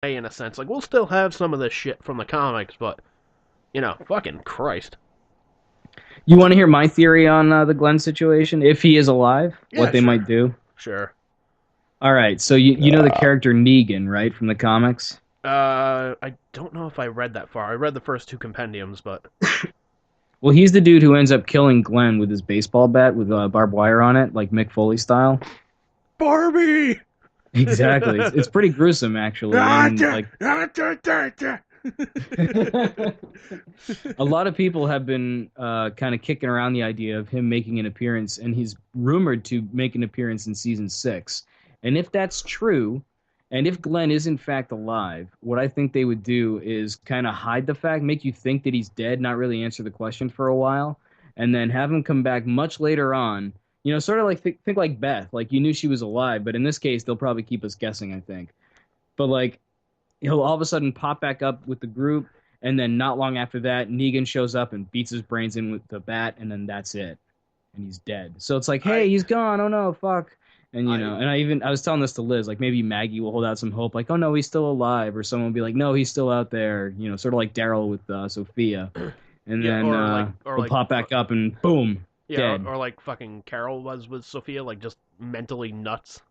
in a sense. Like, we'll still have some of this shit from the comics, but, fucking Christ. You want to hear my theory on the Glenn situation? If he is alive, what Yeah, they might sure. do? Sure. All right, so you know the character Negan, right, from the comics? I don't know if I read that far. I read the first two compendiums, but Well, he's the dude who ends up killing Glenn with his baseball bat with barbed wire on it, like Mick Foley style. Barbie. Exactly. It's pretty gruesome, actually, and like a lot of people have been kind of kicking around the idea of him making an appearance, and he's rumored to make an appearance in season 6. And if that's true, and if Glenn is in fact alive, what I think they would do is kind of hide the fact, make you think that he's dead, not really answer the question for a while, and then have him come back much later on. Sort of like think like Beth, like you knew she was alive, but in this case, they'll probably keep us guessing, I think. But like he'll all of a sudden pop back up with the group, and then not long after that, Negan shows up and beats his brains in with the bat, and then that's it, and he's dead. So it's like, hey, I he's gone. Oh no, fuck. And I and I was telling this to Liz, like maybe Maggie will hold out some hope, like, oh no, he's still alive, or someone will be like, no, he's still out there, sort of like Daryl with Sophia, and yeah, then he'll pop back up and boom, yeah, dead. or like fucking Carol was with Sophia, like just mentally nuts.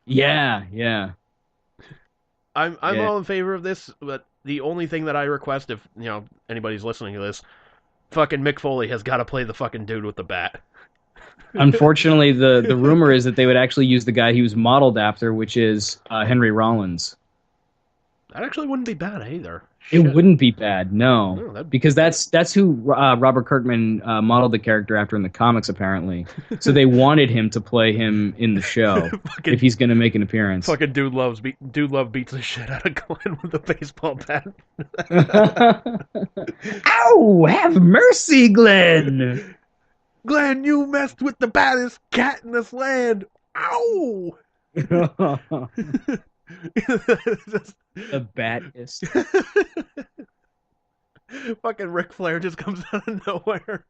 Yeah, yeah, I'm yeah. all in favor of this, but the only thing that I request, if anybody's listening to this, fucking Mick Foley has got to play the fucking dude with the bat. Unfortunately, the rumor is that they would actually use the guy he was modeled after, which is Henry Rollins. That actually wouldn't be bad either. It Shit. wouldn't be bad, no, No, that because that's who Robert Kirkman modeled the character after in the comics, apparently. So they wanted him to play him in the show if fucking he's going to make an appearance. fucking dude love beats the shit out of Glenn with a baseball bat. Ow! Have mercy, Glenn. Glenn, you messed with the baddest cat in this land. Ow! Just, The Batist. fucking Ric Flair just comes out of nowhere,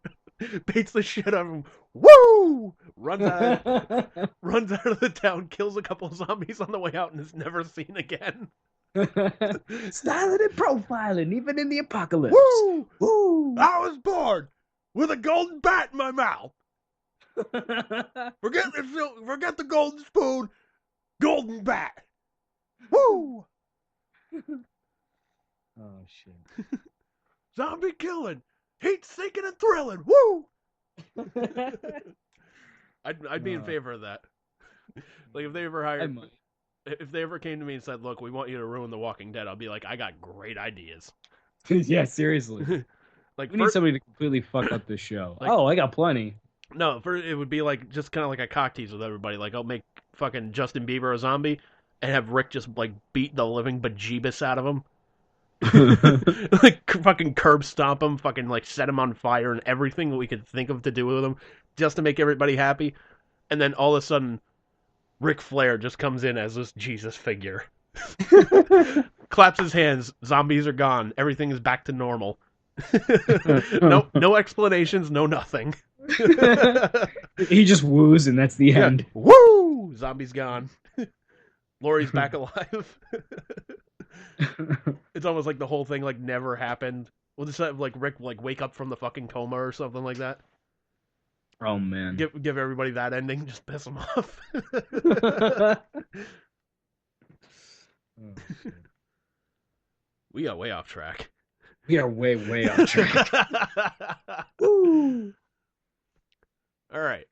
beats the shit out of him. Woo! Runs out of the town, kills a couple zombies on the way out, and is never seen again. Styling and profiling, even in the apocalypse. Woo! Woo! I was born with a golden bat in my mouth. Forget the golden spoon. Golden bat. Woo! Oh shit. Zombie killing. Heat seeking and thrilling. Woo! I'd be in favor of that. Like if they ever came to me and said, "Look, we want you to ruin The Walking Dead," I'll be like, "I got great ideas." Yeah, seriously. Like We need somebody to completely fuck up this show. like Oh, I got plenty. no, it would be like just kind of like a cock tease with everybody. Like I'll make fucking Justin Bieber a zombie and have Rick just like beat the living bejeebus out of him. Like fucking curb stomp him, fucking like set him on fire and everything that we could think of to do with him just to make everybody happy. And then all of a sudden, Ric Flair just comes in as this Jesus figure. Claps his hands, zombies are gone, everything is back to normal. No explanations, no nothing. He just woos, and that's the Yeah, end. woo! Zombies gone. Lori's back alive. It's almost like the whole thing like never happened. We'll just have like Rick like wake up from the fucking coma or something like that. Oh man. Give everybody that ending, just piss them off. Oh, shit. We got way off track. We are way, way off track. Woo! All right.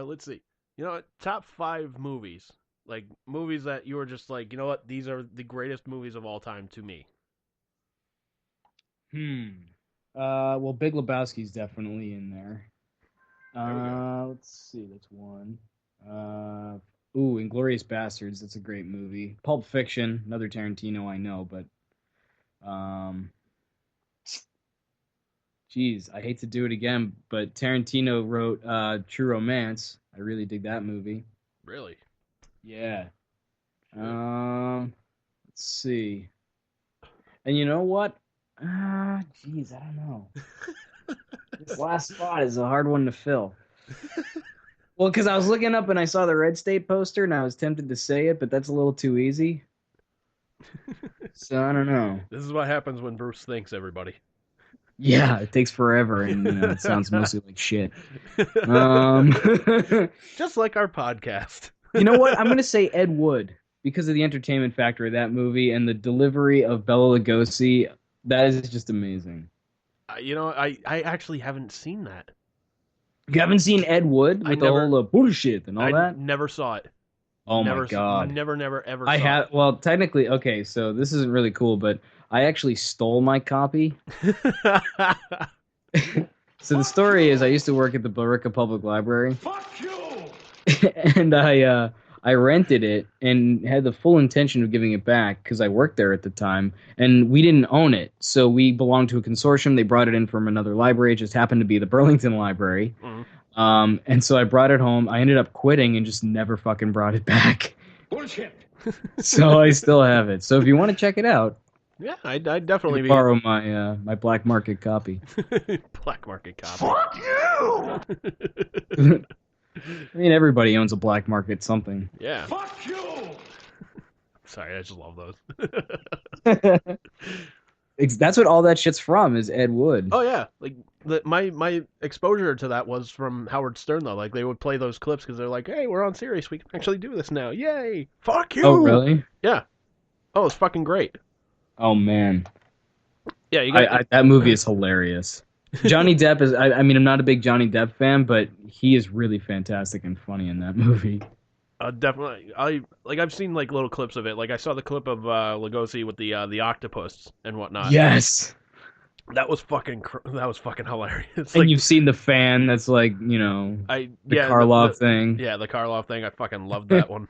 Let's see. Top 5 movies. Like movies that you were just like, you know what? These are the greatest movies of all time to me. Hmm. Well, Big Lebowski's definitely in there. There we go. Let's see. That's one. Ooh, Inglorious Bastards. That's a great movie. Pulp Fiction, another Tarantino I know, but geez, I hate to do it again, but Tarantino wrote True Romance. I really dig that movie. Really? Yeah. Shit. Let's see. And you know what? Geez, I don't know. This last spot is a hard one to fill. Well, because I was looking up and I saw the Red State poster and I was tempted to say it, but that's a little too easy. So I don't know. This is what happens when Bruce thinks, everybody. Yeah, it takes forever, and it sounds mostly like shit. Um, Just like our podcast. You know what? I'm gonna say Ed Wood because of the entertainment factor of that movie and the delivery of Bela Lugosi. That is just amazing. I actually haven't seen that. You haven't seen Ed Wood with the whole bullshit and all that? Never saw it. Oh my God. Never, ever I saw have, it. well, technically, okay, so this isn't really cool, but I actually stole my copy. So the story is I used to work at the Billerica Public Library. Fuck you! And I rented it and had the full intention of giving it back because I worked there at the time, and we didn't own it. So we belonged to a consortium. They brought it in from another library. It just happened to be the Burlington Library. Mm. And so I brought it home. I ended up quitting and just never fucking brought it back. Bullshit! So I still have it. So if you want to check it out, Yeah, I'd definitely you can borrow my black market copy. Black market copy. Fuck you! I mean, everybody owns a black market something. Yeah. Fuck you! Sorry, I just love those. That's what all that shit's from, is Ed Wood. Oh yeah, like my exposure to that was from Howard Stern though. Like they would play those clips because they're like, "Hey, we're on Sirius. We can actually do this now. Yay! Fuck you!" Oh, really? Yeah. Oh, it's fucking great. Oh, man. Yeah, you got. That movie is hilarious. Johnny Depp is, I mean, I'm not a big Johnny Depp fan, but he is really fantastic and funny in that movie. Definitely. I've seen like little clips of it. Like I saw the clip of Lugosi with the octopus and whatnot. Yes. That was fucking hilarious. And Like, you've seen the fan that's like, the Karloff thing. Yeah, the Karloff thing. I fucking loved that one.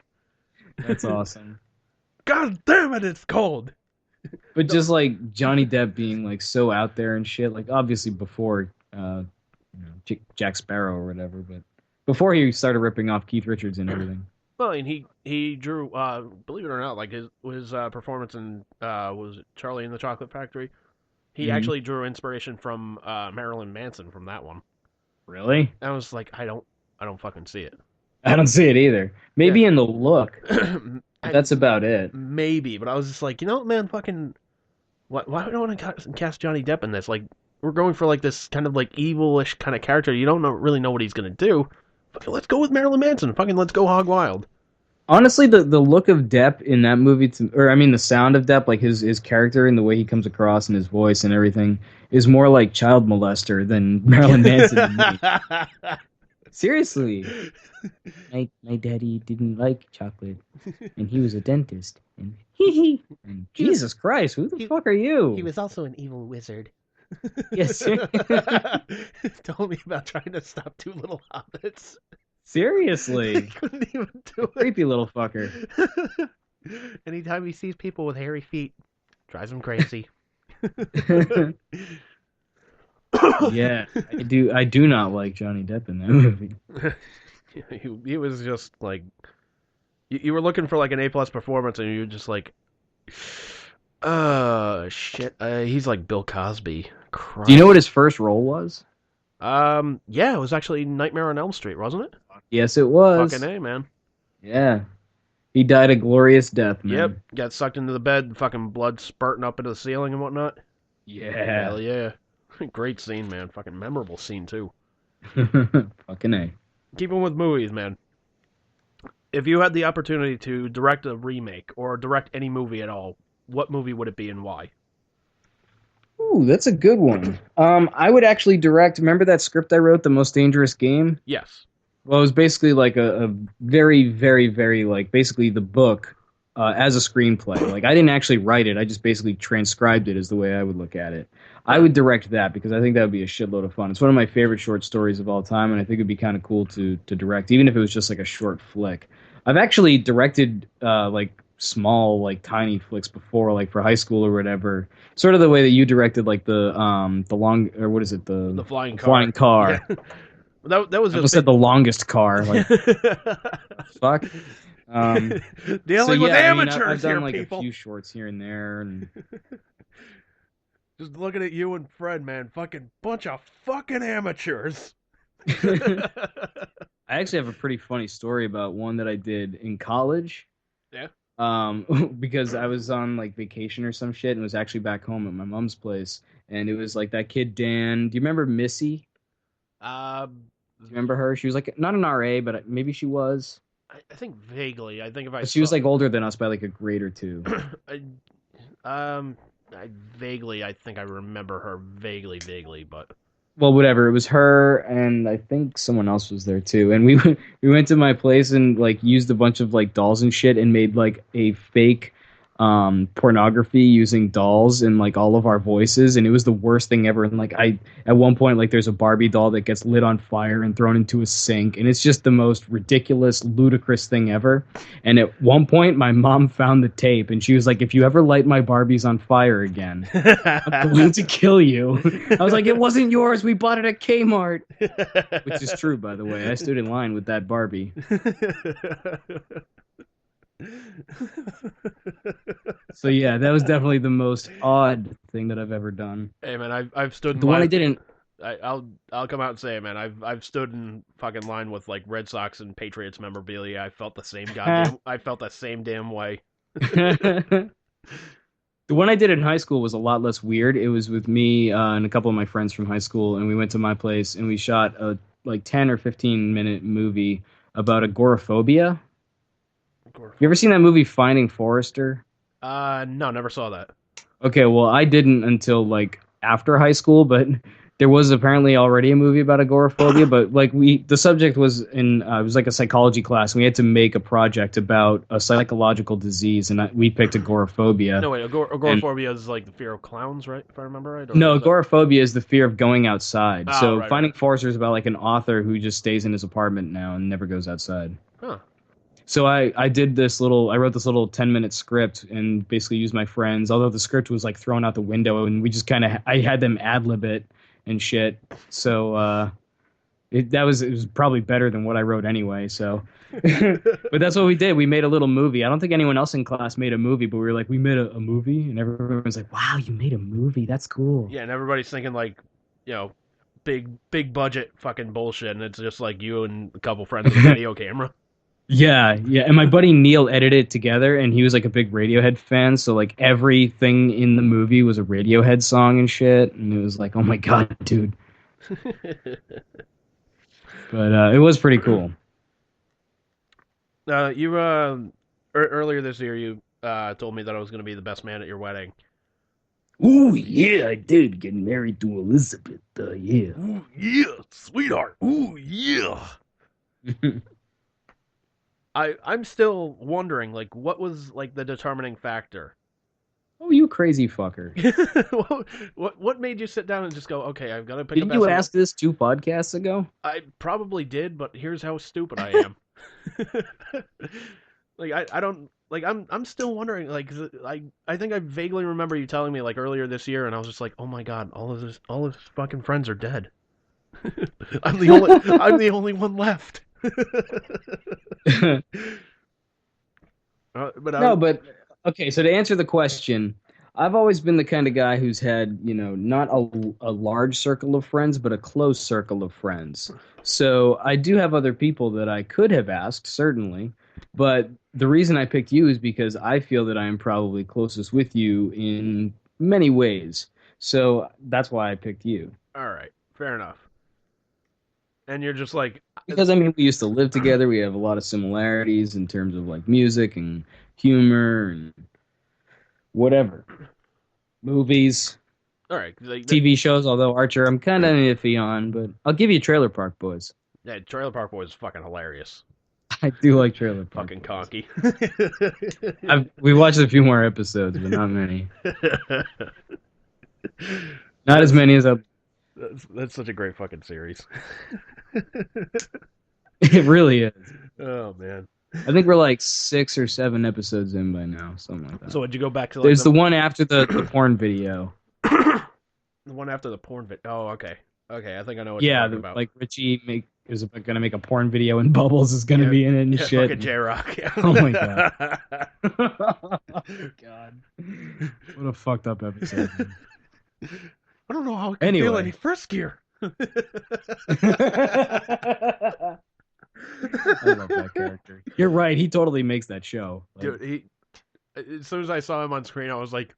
That's awesome. God damn it, it's cold. But just like Johnny Depp being like so out there and shit, like obviously before Jack Sparrow or whatever, but before he started ripping off Keith Richards and everything. Well, and he drew, believe it or not, like his performance in was it Charlie and the Chocolate Factory. He actually drew inspiration from Marilyn Manson from that one. Really? I was like, I don't fucking see it. I don't see it either. Maybe in the look. That's about it. Maybe, but I was just like, man, fucking, why don't I cast Johnny Depp in this? Like, we're going for like this kind of like evilish kind of character. You don't really know what he's gonna do. Fucking, let's go with Marilyn Manson. Fucking, let's go hog wild. Honestly, the look of Depp in that movie, the sound of Depp, like his character and the way he comes across and his voice and everything, is more like child molester than Marilyn Manson to me. Seriously. My daddy didn't like chocolate, and he was a dentist. And and Jesus Christ, who the fuck are you? He was also an evil wizard. Yes. Told me about trying to stop two little hobbits. Seriously. Couldn't even do it. Creepy little fucker. Anytime he sees people with hairy feet, drives him crazy. Yeah, I do not like Johnny Depp in that movie. He was just like, you were looking for like an A+ performance, and you were just like, shit. He's like Bill Cosby. Christ. Do you know what his first role was? Yeah, it was actually Nightmare on Elm Street, wasn't it? Yes, it was. Fucking A, man. Yeah, he died a glorious death, man. Yep, got sucked into the bed, fucking blood spurting up into the ceiling and whatnot. Yeah. Hell yeah. Great scene, man. Fucking memorable scene, too. Fucking A. Keeping with movies, man. If you had the opportunity to direct a remake or direct any movie at all, what movie would it be and why? Ooh, that's a good one. I would actually direct, remember that script I wrote, The Most Dangerous Game? Yes. Well, it was basically like a very, very, very, like, basically the book as a screenplay. Like, I didn't actually write it. I just basically transcribed it as the way I would look at it. I would direct that because I think that would be a shitload of fun. It's one of my favorite short stories of all time, and I think it'd be kind of cool to direct, even if it was just like a short flick. I've actually directed like small, like tiny flicks before, like for high school or whatever. Sort of the way that you directed, like the long, or what is it, the flying car. Flying car. Yeah. That was I almost said the longest car. Like, fuck. Dealing with amateurs I've done here, like people. a few shorts here and there, and just looking at you and Fred, man, fucking bunch of fucking amateurs. I actually have a pretty funny story about one that I did in college. Yeah. Because I was on like vacation or some shit and was actually back home at my mom's place, and it was like that kid Dan. Do you remember Missy? Um, Do you remember her? She was like not an RA, but maybe she was. I think vaguely. I think if I But she was saw, like older than us by like a grade or two. I, I think I remember her vaguely, but Well, whatever. It was her, and I think someone else was there too. And we we went to my place and like used a bunch of like dolls and shit and made like a fake pornography using dolls and like all of our voices, and it was the worst thing ever. And like I at one point like there's a Barbie doll that gets lit on fire and thrown into a sink, and it's just the most ridiculous, ludicrous thing ever. And at one point my mom found the tape and she was like, if you ever light my Barbies on fire again, I'm going to kill you. I was like, it wasn't yours. We bought it at Kmart. Which is true, by the way. I stood in line with that Barbie. So yeah, that was definitely the most odd thing that I've ever done. Hey man, I've stood in The one I line. didn't. I'll come out and say it, man. I've stood in fucking line with like Red Sox and Patriots memorabilia. I felt the same damn way. The one I did in high school was a lot less weird. It was with me and a couple of my friends from high school, and we went to my place and we shot a like 10 or 15-minute movie about agoraphobia. You ever seen that movie Finding Forrester? No, never saw that. Okay, well, I didn't until like after high school, but there was apparently already a movie about agoraphobia. But like the subject was in it was like a psychology class, and we had to make a project about a psychological disease, and we picked agoraphobia. No, wait, agoraphobia is like the fear of clowns, right? If I remember right. Or No, is that- agoraphobia is the fear of going outside. Oh, So right, Finding right. Forrester is about like an author who just stays in his apartment now and never goes outside. Huh. So I wrote this little 10-minute script and basically used my friends, although the script was like thrown out the window, and we just I had them ad-lib it and shit. So it was probably better than what I wrote anyway. So, but that's what we did. We made a little movie. I don't think anyone else in class made a movie, but we were like, we made a movie, and everyone was like, wow, you made a movie. That's cool. Yeah, and everybody's thinking like, big budget fucking bullshit, and it's just like you and a couple friends with a video camera. Yeah. And my buddy Neil edited it together, and he was like a big Radiohead fan, so like everything in the movie was a Radiohead song and shit, and it was like, oh my god, dude. But it was pretty cool. Earlier this year you told me that I was going to be the best man at your wedding. Ooh, yeah, I did get married to Elizabeth. Yeah. Ooh, yeah, sweetheart. Ooh, yeah. I'm still wondering, like, what was like the determining factor? Oh, you crazy fucker. what made you sit down and just go, okay, I've got to pick Didn't a you best ask this 2 podcasts ago? I probably did, but here's how stupid I am. Like I don't like I'm still wondering, like, 'cause I think I vaguely remember you telling me like earlier this year, and I was just like, oh my god, all of his fucking friends are dead. I'm the only one left. But okay, so to answer the question, I've always been the kind of guy who's had, not a large circle of friends, but a close circle of friends. So I do have other people that I could have asked, certainly. But the reason I picked you is because I feel that I am probably closest with you in many ways. So that's why I picked you. All right, fair enough. And you're just like, because I mean, we used to live together. We have a lot of similarities in terms of like music and humor and whatever. Movies. All right, like, TV shows, although Archer I'm kind of iffy on, but I'll give you Trailer Park Boys. Yeah, Trailer Park Boys is fucking hilarious. I do like Trailer Park Fucking Boys. conky. We watched a few more episodes, but not many. Not as many as I... That's such a great fucking series. It really is. Oh, man. I think we're like 6 or 7 episodes in by now, something like that. So would you go back to like, There's the one after the porn video. The one after the porn video. Oh, okay. Okay, I think I know what you're talking about. Like Richie is gonna make a porn video and Bubbles is gonna be in it and shit. Fucking J-Rock. Yeah. Oh my god. Oh god. What a fucked up episode. I don't know how I can feel any friskier. I love that character. You're right. He totally makes that show. Like, Dude, as soon as I saw him on screen, I was like,